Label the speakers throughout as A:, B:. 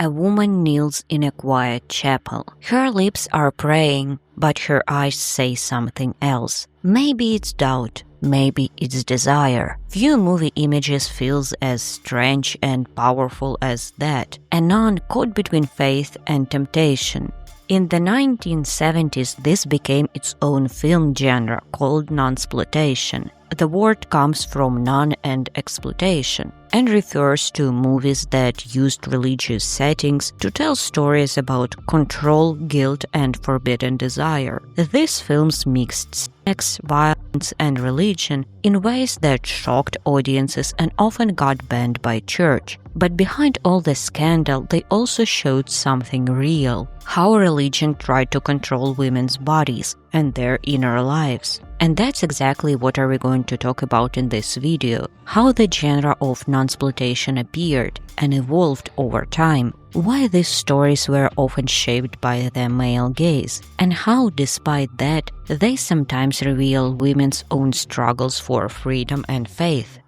A: A woman kneels in a quiet chapel. Her lips are praying, but her eyes say something else. Maybe it's doubt, maybe it's desire. Few movie images feels as strange and powerful as that. A nun caught between faith and temptation. In the 1970s, this became its own film genre called nunsploitation. The word comes from nun and exploitation and refers to movies that used religious settings to tell stories about control, guilt, and forbidden desire. These films mixed sex, violence, and religion in ways that shocked audiences and often got banned by church. But behind all the scandal, they also showed something real: how religion tried to control women's bodies and their inner lives. And that's exactly what we're going to talk about in this video: how the genre of nunsploitation appeared and evolved over time, why these stories were often shaped by the male gaze, and how, despite that, they sometimes reveal women's own struggles for freedom and faith.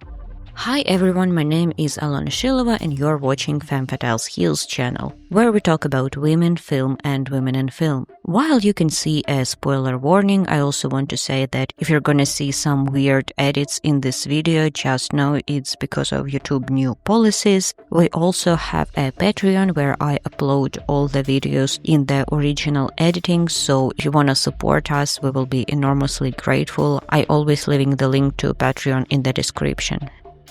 A: Hi everyone, my name is Alona Shilova and you're watching Femme Fatale's Heels channel, where we talk about women, film and women in film. While you can see a spoiler warning, I also want to say that if you're gonna see some weird edits in this video, just know it's because of YouTube new policies. We also have a Patreon where I upload all the videos in the original editing, so if you wanna support us, we will be enormously grateful. I always leaving the link to Patreon in the description.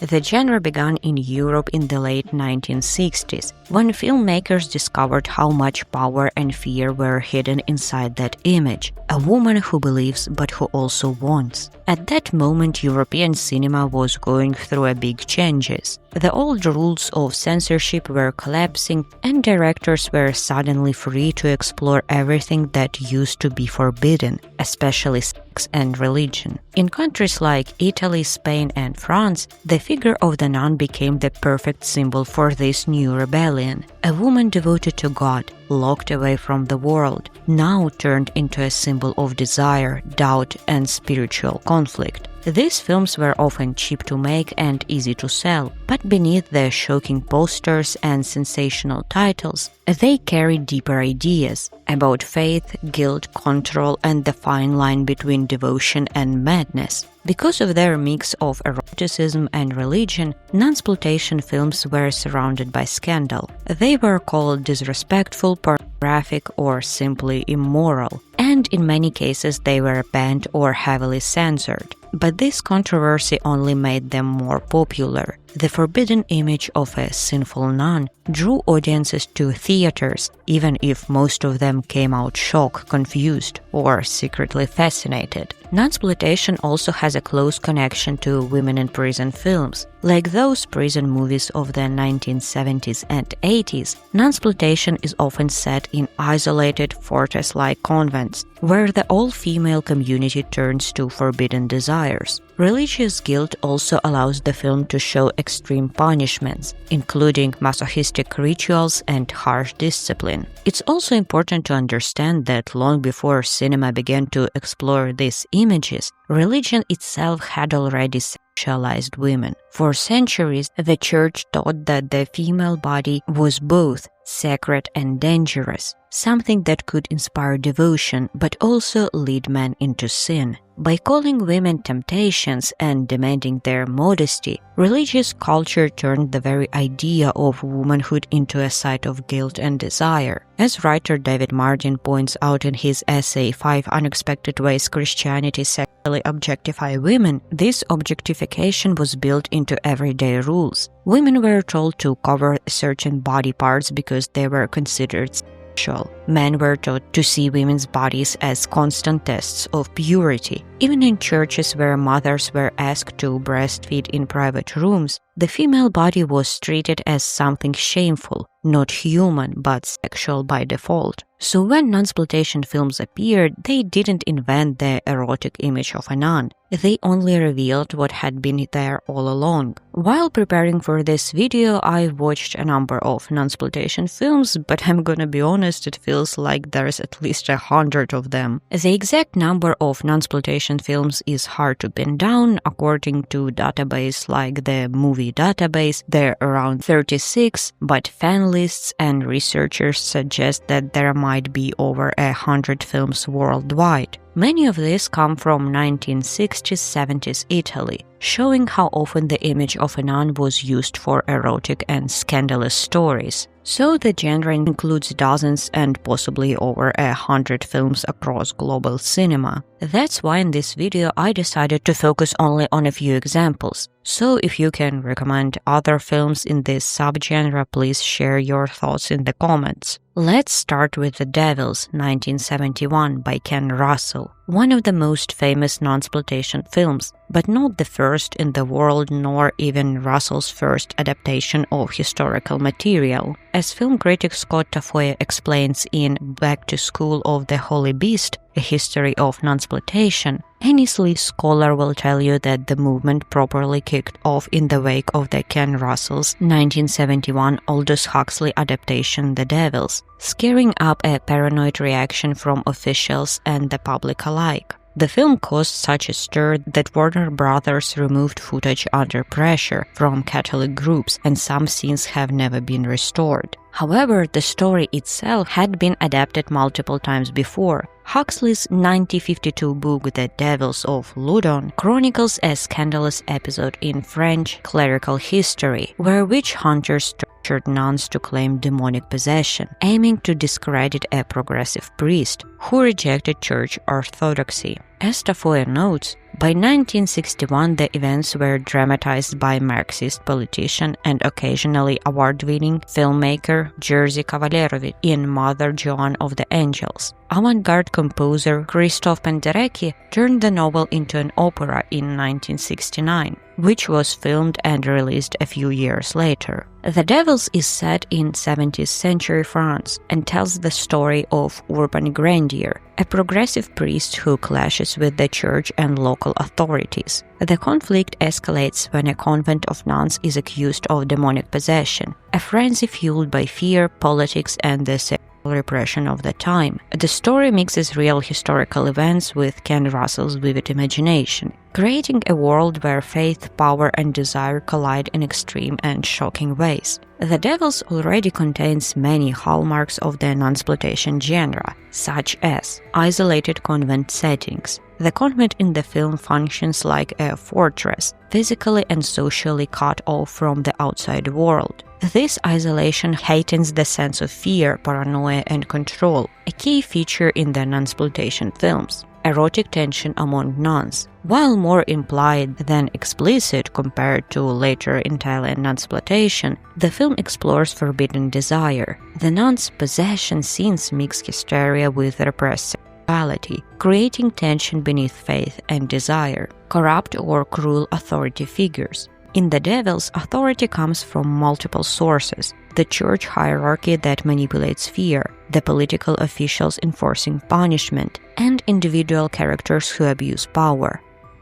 A: The genre began in Europe in the late 1960s, when filmmakers discovered how much power and fear were hidden inside that image: a woman who believes but who also wants. At that moment, European cinema was going through a big changes. The old rules of censorship were collapsing, and directors were suddenly free to explore everything that used to be forbidden, especially sex and religion. In countries like Italy, Spain, and France, the figure of the nun became the perfect symbol for this new rebellion. A woman devoted to God, locked away from the world, now turned into a symbol of desire, doubt, and spiritual conflict. These films were often cheap to make and easy to sell, but beneath their shocking posters and sensational titles, they carried deeper ideas about faith, guilt, control, and the fine line between devotion and madness. Because of their mix of eroticism and religion, nunsploitation films were surrounded by scandal. They were called disrespectful, pornographic, or simply immoral, and in many cases they were banned or heavily censored. But this controversy only made them more popular. The forbidden image of a sinful nun drew audiences to theaters, even if most of them came out shocked, confused, or secretly fascinated. Nunsploitation also has a close connection to women in prison films. Like those prison movies of the 1970s and 80s, nunsploitation is often set in isolated fortress-like convents, where the all-female community turns to forbidden desires. Religious guilt also allows the film to show extreme punishments, including masochistic rituals and harsh discipline. It's also important to understand that long before cinema began to explore these images, religion itself had already sexualized women. For centuries, the church taught that the female body was both sacred and dangerous, something that could inspire devotion but also lead men into sin. By calling women temptations and demanding their modesty, religious culture turned the very idea of womanhood into a site of guilt and desire. As writer David Martin points out in his essay 5 Unexpected Ways Christianity Sexually Objectify Women, this objectification was built into everyday rules. Women were told to cover certain body parts because they were considered sexual. Men were taught to see women's bodies as constant tests of purity. Even in churches where mothers were asked to breastfeed in private rooms, the female body was treated as something shameful, not human but sexual by default. So when nunsploitation films appeared, they didn't invent the erotic image of a nun. They only revealed what had been there all along. While preparing for this video, I watched a number of nunsploitation films, but I'm gonna be honest, it feels like there's at least 100 of them. The exact number of nunsploitation nunsploitation films is hard to pin down. According to database like the movie database, there are around 36, but fan lists and researchers suggest that there might be over 100 films worldwide. Many of these come from 1960s-70s Italy, showing how often the image of a nun was used for erotic and scandalous stories. So the genre includes dozens and possibly over 100 films across global cinema. That's why in this video I decided to focus only on a few examples. So if you can recommend other films in this subgenre, please share your thoughts in the comments. Let's start with The Devils, 1971 by Ken Russell, one of the most famous nunsploitation films, but not the first in the world nor even Russell's first adaptation of historical material. As film critic Scott Tafoya explains in Back to School of the Holy Beast, A History of Nunsploitation, any sleaze scholar will tell you that the movement properly kicked off in the wake of the Ken Russell's 1971 Aldous Huxley adaptation The Devils, scaring up a paranoid reaction from officials and the public alike. The film caused such a stir that Warner Brothers removed footage under pressure from Catholic groups, and some scenes have never been restored. However, the story itself had been adapted multiple times before. Huxley's 1952 book The Devils of Loudun chronicles a scandalous episode in French clerical history, where witch hunters tortured nuns to claim demonic possession, aiming to discredit a progressive priest who rejected church orthodoxy. As Tafoya notes, by 1961 the events were dramatized by Marxist politician and occasionally award-winning filmmaker Jerzy Kavalerovich in Mother Joan of the Angels. Avant-garde composer Krzysztof Penderecki turned the novel into an opera in 1969, which was filmed and released a few years later. The Devils is set in 17th century France and tells the story of Urban Grandier, a progressive priest who clashes with the church and local authorities. The conflict escalates when a convent of nuns is accused of demonic possession, a frenzy fueled by fear, politics, and the sexual repression of the time. The story mixes real historical events with Ken Russell's vivid imagination, creating a world where faith, power, and desire collide in extreme and shocking ways. The Devils already contains many hallmarks of the nunsploitation genre, such as isolated convent settings. The convent in the film functions like a fortress, physically and socially cut off from the outside world. This isolation heightens the sense of fear, paranoia, and control, a key feature in the nunsploitation films. Erotic tension among nuns, while more implied than explicit compared to later Italian nunsploitation, the film explores forbidden desire. The nuns' possession scenes mix hysteria with repressed sexuality, creating tension beneath faith and desire. Corrupt or cruel authority figures. In The Devils, authority comes from multiple sources: the church hierarchy that manipulates fear, the political officials enforcing punishment, and individual characters who abuse power.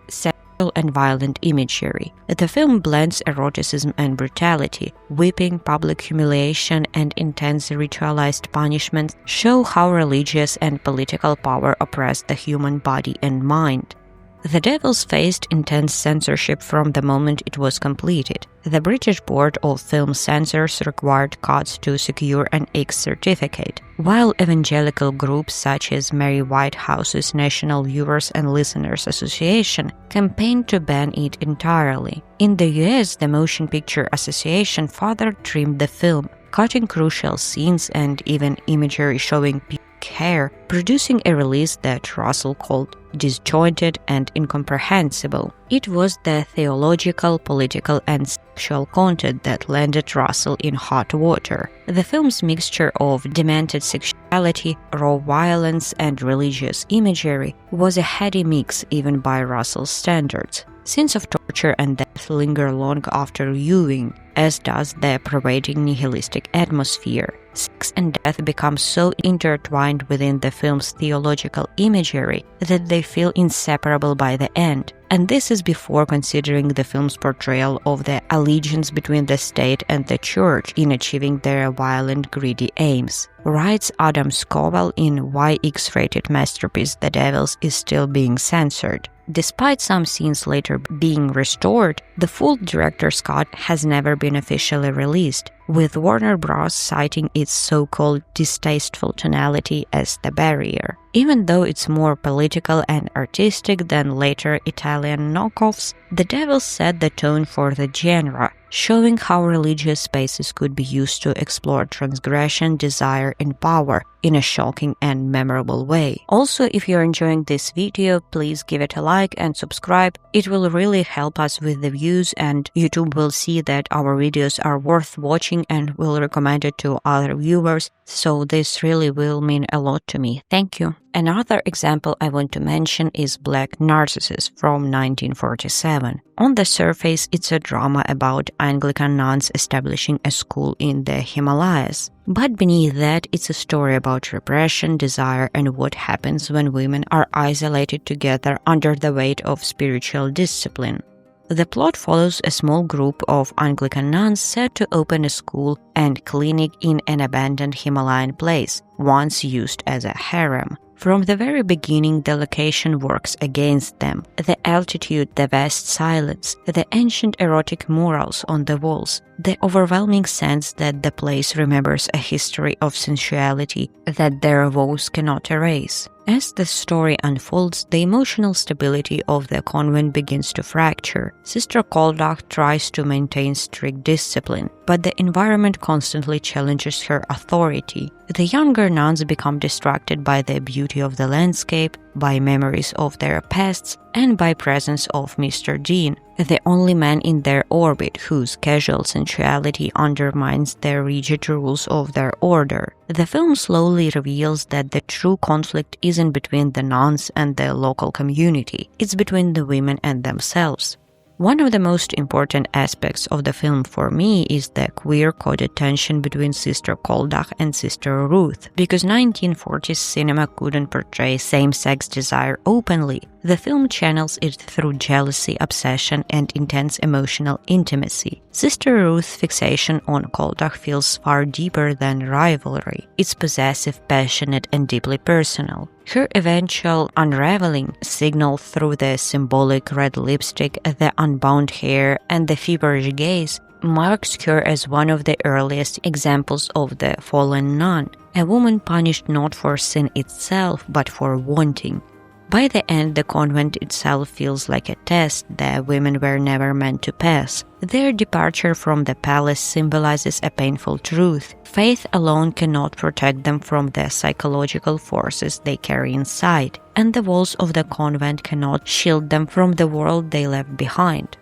A: Sexual and violent imagery. The film blends eroticism and brutality. Whipping, public humiliation, and intense ritualized punishments show how religious and political power oppress the human body and mind. The Devils faced intense censorship from the moment it was completed. The British Board of Film Censors required cuts to secure an X certificate, while evangelical groups such as Mary Whitehouse's National Viewers and Listeners Association campaigned to ban it entirely. In the US, the Motion Picture Association further trimmed the film, cutting crucial scenes and even imagery showing hair, producing a release that Russell called disjointed and incomprehensible. It was the theological, political, and sexual content that landed Russell in hot water. The film's mixture of demented sexuality, raw violence, and religious imagery was a heady mix even by Russell's standards. Scenes of torture and death linger long after viewing, as does the pervading nihilistic atmosphere. Sex and death become so intertwined within the film's theological imagery that they feel inseparable by the end, and this is before considering the film's portrayal of the allegiance between the state and the church in achieving their violent, greedy aims. Writes Adam Scovell in Why X-rated masterpiece The Devils is still being censored. Despite some scenes later being restored, the full director's cut has never been officially released, with Warner Bros. Citing its so-called distasteful tonality as the barrier. Even though it's more political and artistic than later Italian knockoffs, The Devils set the tone for the genre, showing how religious spaces could be used to explore transgression, desire, and power in a shocking and memorable way. Also, if you're enjoying this video, please give it a like and subscribe. It will really help us with the views, and YouTube will see that our videos are worth watching and will recommend it to other viewers, so this really will mean a lot to me. Thank you. Another example I want to mention is Black Narcissus from 1947. On the surface, it's a drama about Anglican nuns establishing a school in the Himalayas. But beneath that, it's a story about repression, desire, and what happens when women are isolated together under the weight of spiritual discipline. The plot follows a small group of Anglican nuns set to open a school and clinic in an abandoned Himalayan place, once used as a harem. From the very beginning, the location works against them. The altitude, the vast silence, the ancient erotic murals on the walls, the overwhelming sense that the place remembers a history of sensuality that their vows cannot erase. As the story unfolds, the emotional stability of the convent begins to fracture. Sister Koldag tries to maintain strict discipline, but the environment constantly challenges her authority. The younger nuns become distracted by the beauty of the landscape, by memories of their pasts, and by presence of Mr. Dean, the only man in their orbit whose casual sensuality undermines the rigid rules of their order. The film slowly reveals that the true conflict isn't between the nuns and the local community, it's between the women and themselves. One of the most important aspects of the film for me is the queer-coded tension between Sister Koldag and Sister Ruth. Because 1940s cinema couldn't portray same-sex desire openly, the film channels it through jealousy, obsession, and intense emotional intimacy. Sister Ruth's fixation on Koldag feels far deeper than rivalry. It's possessive, passionate, and deeply personal. Her eventual unraveling, signaled through the symbolic red lipstick, the unbound hair, and the feverish gaze, marks her as one of the earliest examples of the fallen nun, a woman punished not for sin itself, but for wanting. By the end, the convent itself feels like a test the women were never meant to pass. Their departure from the palace symbolizes a painful truth. Faith alone cannot protect them from the psychological forces they carry inside, and the walls of the convent cannot shield them from the world they left behind.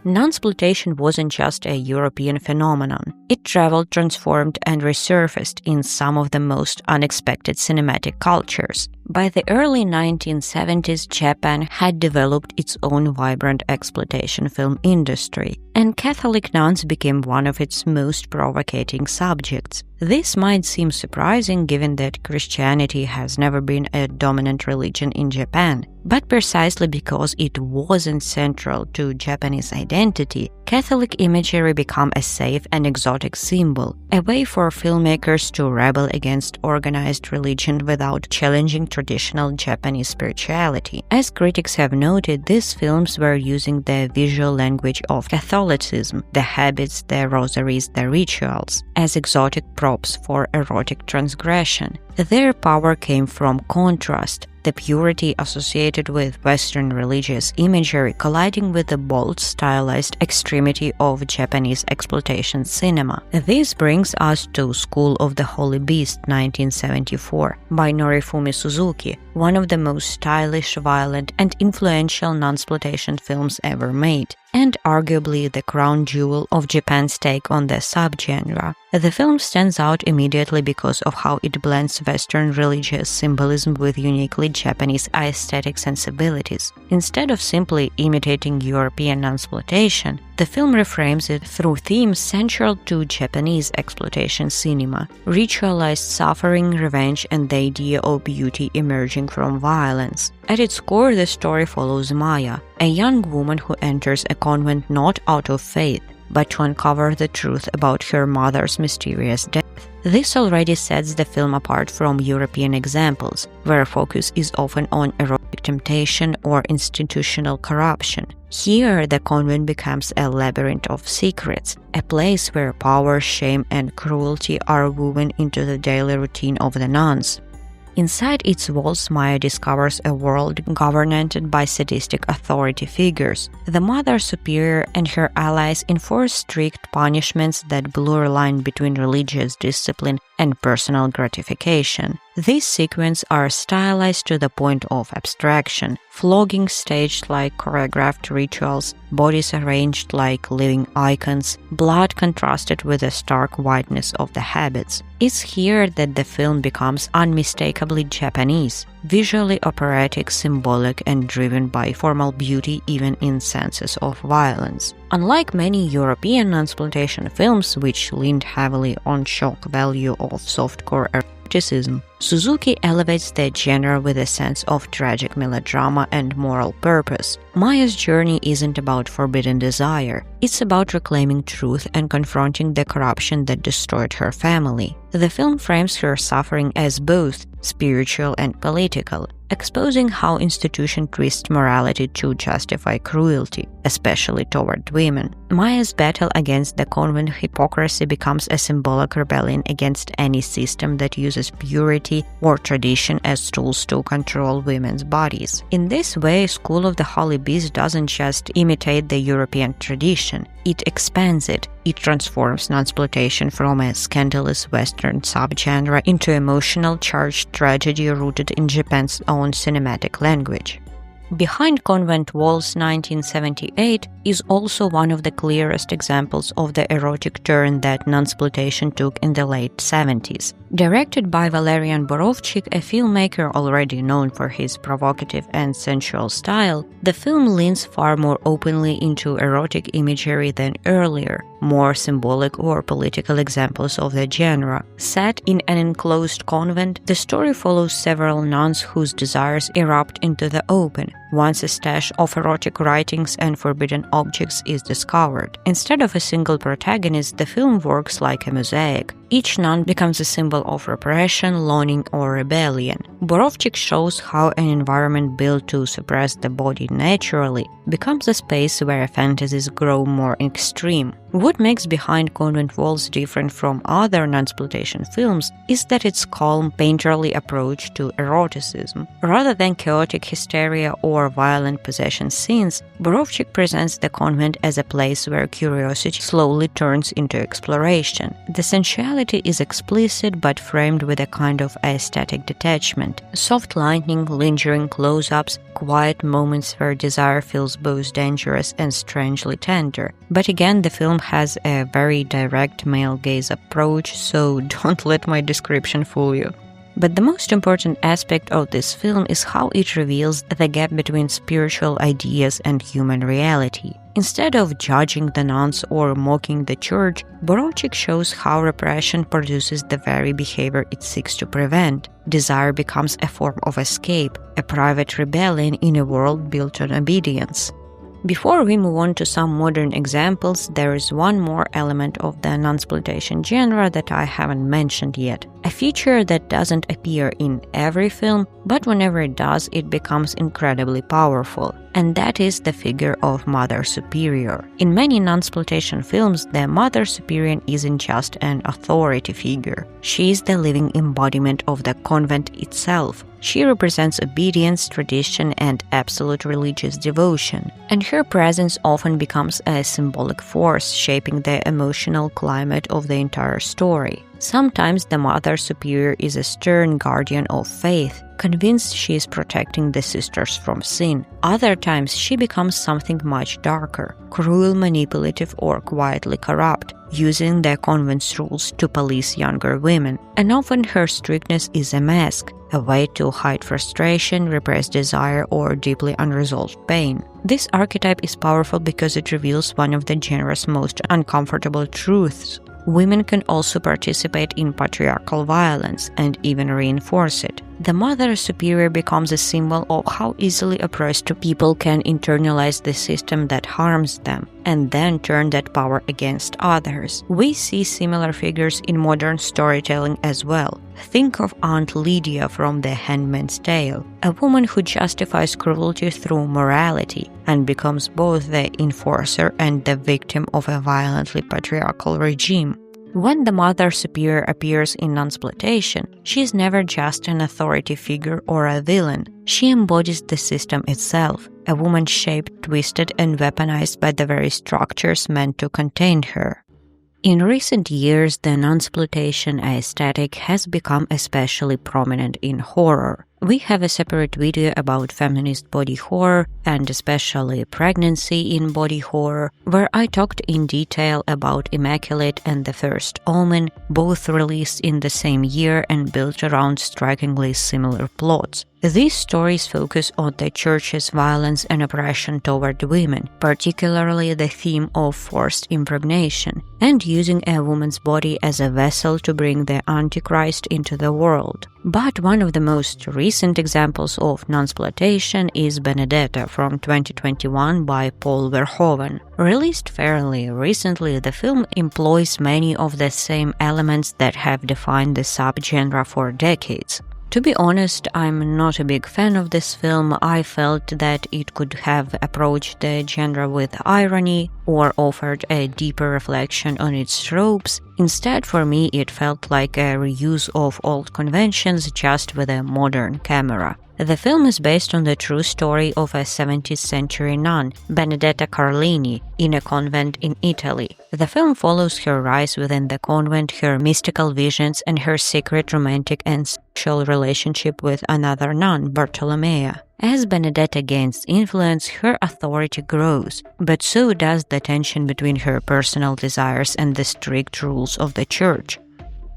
A: Nunsploitation wasn't just a European phenomenon. It traveled, transformed, and resurfaced in some of the most unexpected cinematic cultures. By the early 1970s, Japan had developed its own vibrant exploitation film industry, and Catholic nuns became one of its most provocating subjects. This might seem surprising given that Christianity has never been a dominant religion in Japan, but precisely because it wasn't central to Japanese identity, Catholic imagery became a safe and exotic symbol, a way for filmmakers to rebel against organized religion without challenging traditional Japanese spirituality. As critics have noted, these films were using the visual language of Catholicism, the habits, the rosaries, the rituals, as exotic props for erotic transgression. Their power came from contrast, the purity associated with Western religious imagery colliding with the bold, stylized extremity of Japanese exploitation cinema. This brings us to School of the Holy Beast 1974 by Norifumi Suzuki, one of the most stylish, violent, and influential nunsploitation films ever made, and arguably the crown jewel of Japan's take on the subgenre. The film stands out immediately because of how it blends Western religious symbolism with uniquely Japanese aesthetic sensibilities. Instead of simply imitating European nunsploitation, the film reframes it through themes central to Japanese exploitation cinema: ritualized suffering, revenge, and the idea of beauty emerging from violence. At its core, the story follows Maya, a young woman who enters a convent not out of faith, but to uncover the truth about her mother's mysterious death. This already sets the film apart from European examples, where focus is often on erotic temptation or institutional corruption. Here, the convent becomes a labyrinth of secrets, a place where power, shame, and cruelty are woven into the daily routine of the nuns. Inside its walls, Maya discovers a world governed by sadistic authority figures. The Mother Superior and her allies enforce strict punishments that blur a line between religious discipline and personal gratification. These sequences are stylized to the point of abstraction, flogging staged like choreographed rituals, bodies arranged like living icons, blood contrasted with the stark whiteness of the habits. It's here that the film becomes unmistakably Japanese, visually operatic, symbolic, and driven by formal beauty even in senses of violence. Unlike many European nunsploitation films, which leaned heavily on shock value of softcore eroticism, Suzuki elevates the genre with a sense of tragic melodrama and moral purpose. Maya's journey isn't about forbidden desire, it's about reclaiming truth and confronting the corruption that destroyed her family. The film frames her suffering as both spiritual and political, exposing how institutions twist morality to justify cruelty, especially toward women. Maya's battle against the convent hypocrisy becomes a symbolic rebellion against any system that uses purity or tradition as tools to control women's bodies. In this way, School of the Holy Beast doesn't just imitate the European tradition, it expands it. It transforms nunsploitation from a scandalous Western subgenre into emotional charged tragedy rooted in Japan's own cinematic language. Behind Convent Walls 1978 is also one of the clearest examples of the erotic turn that nunsploitation took in the late 70s. Directed by Valerian Borovchik, a filmmaker already known for his provocative and sensual style, the film leans far more openly into erotic imagery than earlier, more symbolic or political examples of the genre. Set in an enclosed convent, the story follows several nuns whose desires erupt into the open once a stash of erotic writings and forbidden objects is discovered. Instead of a single protagonist, the film works like a mosaic. Each nun becomes a symbol of repression, longing, or rebellion. Borovchik shows how an environment built to suppress the body naturally becomes a space where fantasies grow more extreme. What makes Behind Convent Walls different from other nunsploitation films is that its calm, painterly approach to eroticism. Rather than chaotic hysteria or violent possession scenes, Borovchik presents the convent as a place where curiosity slowly turns into exploration. The sensuality is explicit but framed with a kind of aesthetic detachment. Soft lighting, lingering close-ups, quiet moments where desire feels both dangerous and strangely tender. But again, the film has a very direct male gaze approach, so don't let my description fool you. But the most important aspect of this film is how it reveals the gap between spiritual ideas and human reality. Instead of judging the nuns or mocking the church, Borovchik shows how repression produces the very behavior it seeks to prevent. Desire becomes a form of escape, a private rebellion in a world built on obedience. Before we move on to some modern examples, there is one more element of the nunsploitation genre that I haven't mentioned yet. A feature that doesn't appear in every film, but whenever it does, it becomes incredibly powerful. And that is the figure of Mother Superior. In many nunsploitation films, the Mother Superior isn't just an authority figure. She is the living embodiment of the convent itself. She represents obedience, tradition, and absolute religious devotion, and her presence often becomes a symbolic force shaping the emotional climate of the entire story. Sometimes the Mother Superior is a stern guardian of faith, convinced she is protecting the sisters from sin. Other times she becomes something much darker, cruel, manipulative, or quietly corrupt, using the convent's rules to police younger women. And often her strictness is a mask, a way to hide frustration, repress desire, or deeply unresolved pain. This archetype is powerful because it reveals one of the genre's most uncomfortable truths. Women can also participate in patriarchal violence and even reinforce it. The Mother Superior becomes a symbol of how easily oppressed people can internalize the system that harms them and then turn that power against others. We see similar figures in modern storytelling as well. Think of Aunt Lydia from The Handmaid's Tale, a woman who justifies cruelty through morality and becomes both the enforcer and the victim of a violently patriarchal regime. When the Mother Superior appears in Nunsploitation, she is never just an authority figure or a villain. She embodies the system itself, a woman shaped, twisted, and weaponized by the very structures meant to contain her. In recent years, the Nunsploitation aesthetic has become especially prominent in horror. We have a separate video about feminist body horror and especially pregnancy in body horror, where I talked in detail about Immaculate and the first Omen, both released in the same year and built around strikingly similar plots. These stories focus on the Church's violence and oppression toward women, particularly the theme of forced impregnation, and using a woman's body as a vessel to bring the Antichrist into the world. But one of the most recent examples of nunsploitation is Benedetta from 2021 by Paul Verhoeven. Released fairly recently, the film employs many of the same elements that have defined the subgenre for decades. To be honest, I'm not a big fan of this film. I felt that it could have approached the genre with irony or offered a deeper reflection on its tropes. Instead, for me, it felt like a reuse of old conventions just with a modern camera. The film is based on the true story of a 17th century nun, Benedetta Carlini, in a convent in Italy. The film follows her rise within the convent, her mystical visions, and her secret romantic and sexual relationship with another nun, Bartolomea. As Benedetta gains influence, her authority grows, but so does the tension between her personal desires and the strict rules of the Church.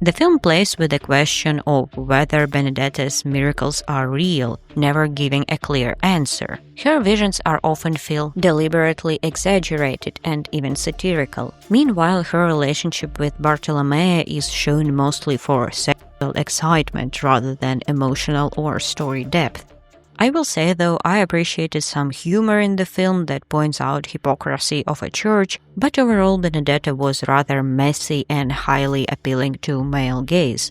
A: The film plays with the question of whether Benedetta's miracles are real, never giving a clear answer. Her visions are often feel deliberately exaggerated and even satirical. Meanwhile, her relationship with Bartolomea is shown mostly for sexual excitement rather than emotional or story depth. I will say, though, I appreciated some humor in the film that points out hypocrisy of a church, but overall Benedetta was rather messy and highly appealing to male gaze.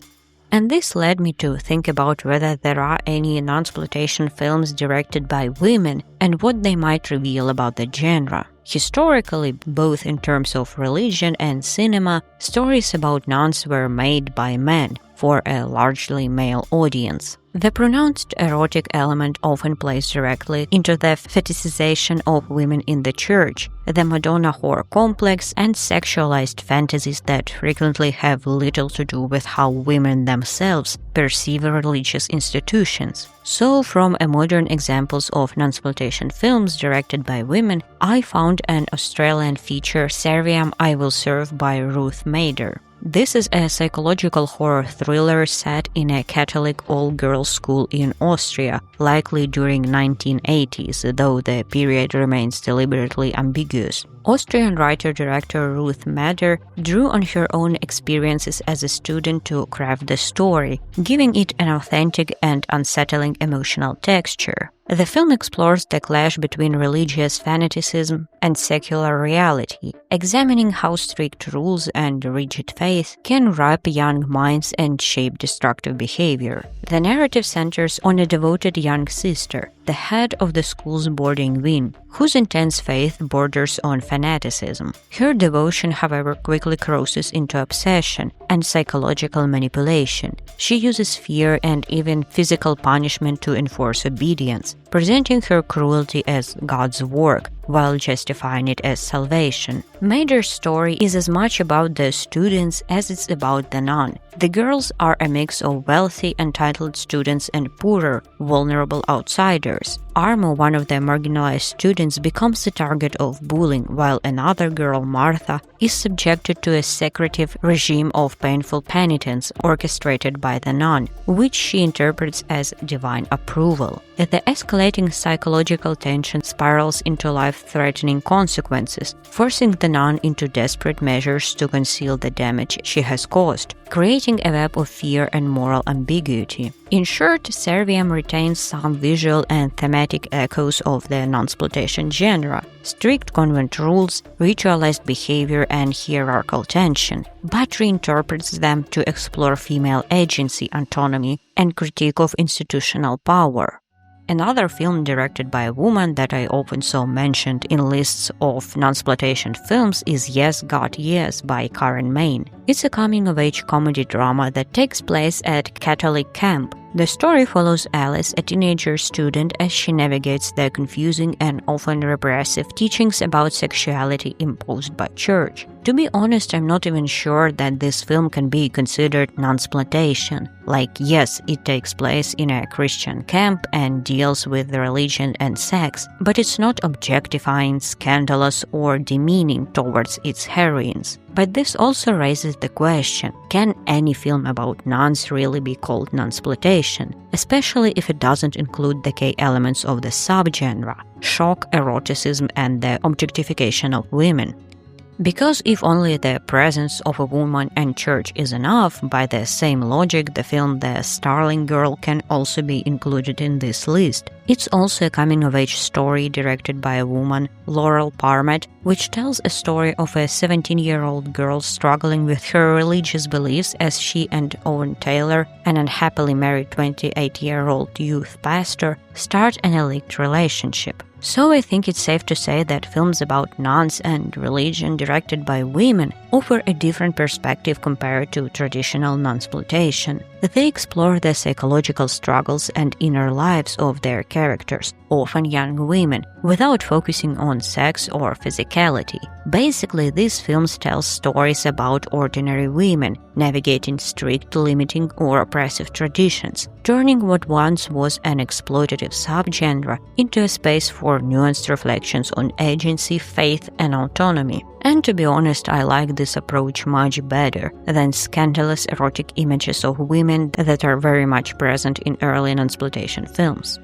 A: And this led me to think about whether there are any nunsploitation films directed by women and what they might reveal about the genre. Historically, both in terms of religion and cinema, stories about nuns were made by men for a largely male audience. The pronounced erotic element often plays directly into the fetishization of women in the church, the Madonna whore complex, and sexualized fantasies that frequently have little to do with how women themselves perceive religious institutions. So, from modern examples of nunsploitation films directed by women, I found an Australian feature, Serviam, I Will Serve by Ruth Mader. This is a psychological horror thriller set in a Catholic all-girls school in Austria, likely during 1980s, though the period remains deliberately ambiguous. Austrian writer-director Ruth Mader drew on her own experiences as a student to craft the story, giving it an authentic and unsettling emotional texture. The film explores the clash between religious fanaticism and secular reality, examining how strict rules and rigid faith can rape young minds and shape destructive behavior. The narrative centers on a devoted young sister, the head of the school's boarding wing, whose intense faith borders on fanaticism. Her devotion, however, quickly crosses into obsession and psychological manipulation. She uses fear and even physical punishment to enforce obedience, presenting her cruelty as God's work, while justifying it as salvation. Mader's story is as much about the students as it's about the nun. The girls are a mix of wealthy, entitled students and poorer, vulnerable outsiders. Armo, one of the marginalized students, becomes the target of bullying, while another girl, Martha, is subjected to a secretive regime of painful penitence orchestrated by the nun, which she interprets as divine approval. The escalating psychological tension spirals into life life-threatening consequences, forcing the nun into desperate measures to conceal the damage she has caused, creating a web of fear and moral ambiguity. In short, Serviam retains some visual and thematic echoes of the nunsploitation genre, strict convent rules, ritualized behavior, and hierarchical tension, but reinterprets them to explore female agency, autonomy, and critique of institutional power. Another film directed by a woman that I often saw mentioned in lists of nunsploitation films is Yes, God, Yes by Karen Main. It's a coming-of-age comedy drama that takes place at Catholic camp. The story follows Alice, a teenager student, as she navigates the confusing and often repressive teachings about sexuality imposed by church. To be honest, I'm not even sure that this film can be considered nunsploitation. Like, yes, it takes place in a Christian camp and deals with religion and sex, but it's not objectifying, scandalous, or demeaning towards its heroines. But this also raises the question, can any film about nuns really be called nunsploitation, especially if it doesn't include the key elements of the subgenre, shock, eroticism, and the objectification of women? Because if only the presence of a woman and church is enough, by the same logic, the film The Starling Girl can also be included in this list. It's also a coming-of-age story directed by a woman, Laurel Parmet, which tells a story of a 17-year-old girl struggling with her religious beliefs as she and Owen Taylor, an unhappily married 28-year-old youth pastor, start an illicit relationship. So I think it's safe to say that films about nuns and religion directed by women offer a different perspective compared to traditional nunsploitation. They explore the psychological struggles and inner lives of their characters, often young women, without focusing on sex or physicality. Basically, these films tell stories about ordinary women navigating strict, limiting, or oppressive traditions, turning what once was an exploitative subgenre into a space for nuanced reflections on agency, faith, and autonomy. And to be honest, I like this approach much better than scandalous erotic images of women that are very much present in early nunsploitation films.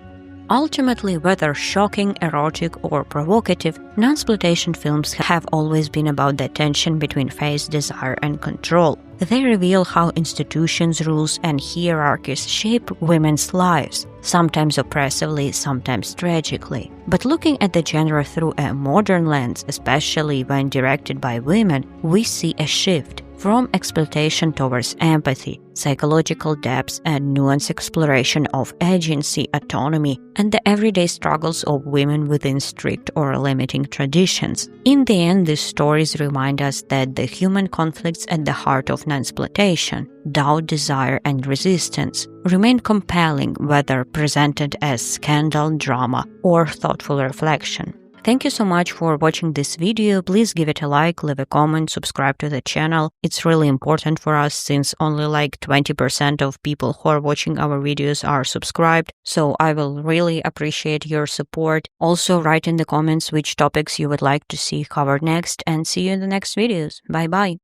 A: Ultimately, whether shocking, erotic, or provocative, nunsploitation films have always been about the tension between faith, desire, and control. They reveal how institutions, rules, and hierarchies shape women's lives, sometimes oppressively, sometimes tragically. But looking at the genre through a modern lens, especially when directed by women, we see a shift from exploitation towards empathy, psychological depth, and nuanced exploration of agency, autonomy, and the everyday struggles of women within strict or limiting traditions. In the end, these stories remind us that the human conflicts at the heart of nunsploitation, doubt, desire, and resistance, remain compelling whether presented as scandal, drama, or thoughtful reflection. Thank you so much for watching this video. Please give it a like, leave a comment, subscribe to the channel. It's really important for us since only like 20% of people who are watching our videos are subscribed. So I will really appreciate your support. Also write in the comments which topics you would like to see covered next, and see you in the next videos. Bye bye.